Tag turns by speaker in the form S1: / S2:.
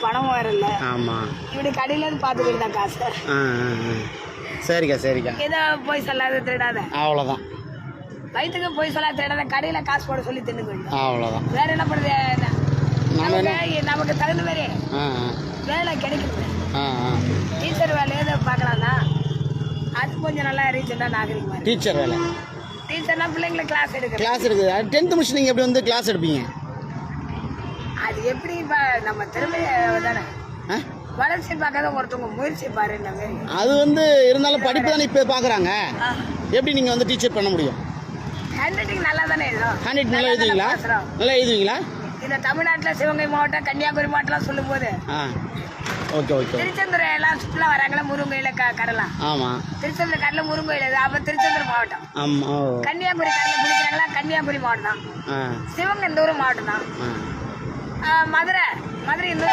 S1: பணம் வரல.
S2: ஆமாம்.
S1: இப்படி கடையில இருந்து பார்த்துக்கிட்டு தான் காசு.
S2: சரிக்கா சரிக்கா.
S1: ஏதோ போய் சொல்லாத திருடாத.
S2: அவ்வளோதான்.
S1: வயிற்றுக்கு போய் சொல்லாத திருடாத, கடையில் காசு போட சொல்லி தின்னுக்கிட்டு.
S2: அவ்வளோதான்.
S1: வேற என்ன பண்ணுறது? நமக்கு தகுந்த மாதிரி வேலை கிடைக்குது. டீச்சர் வேலை ஏதோ பார்க்கலாம்னா அது கொஞ்சம் நல்லா ரீசெண்டாக நாகரிகமாக.
S2: டீச்சர் வேலை.
S1: டீச்சர்னா பிள்ளைங்களை கிளாஸ் எடுக்க.
S2: கிளாஸ் எடுக்குது. 10th முடிச்சு நீங்கள் எப்படி வந்து கிளாஸ் எடுப்பீங்க?
S1: அது எப்படி இப்போ நம்ம திறமையை தானே வளர்ச்சி பார்க்காத ஒருத்தவங்க முயற்சி பாரு.
S2: அது வந்து இருந்தாலும் படிப்பு தானே இப்போ பார்க்குறாங்க. எப்படி நீங்கள் வந்து டீச்சர் பண்ண முடியும்?
S1: ஹேண்ட் ரைட்டிங் நல்லா தானே எழுதும்.
S2: ஹேண்ட் ரைட்டிங் நல்லா எழுதுவீங்களா? நல்லா எழுதுவீங்களா?
S1: இந்த தமிழ்நாட்டில் சிவகங்கை மாவட்டம், கன்னியாகுமரி மாவட்டம்லாம் சொல்லும் போது
S2: ஓகே ஓகே.
S1: திருச்செந்தூர் எல்லாம் சுற்றுலா வராங்களா, முருங்கையில கடலாம்.
S2: ஆமாம்.
S1: திருச்செந்தூர் கடல முருங்கையில, அப்போ திருச்செந்தூர் மாவட்டம்.
S2: ஆமாம்.
S1: கன்னியாகுமரி கடலில் பிடிக்கிறாங்களா, கன்னியாகுமரி மாவட்டம் தான். சிவகங்கை இந்த ஒரு மாவட்டம் தான். மதுரை இந்த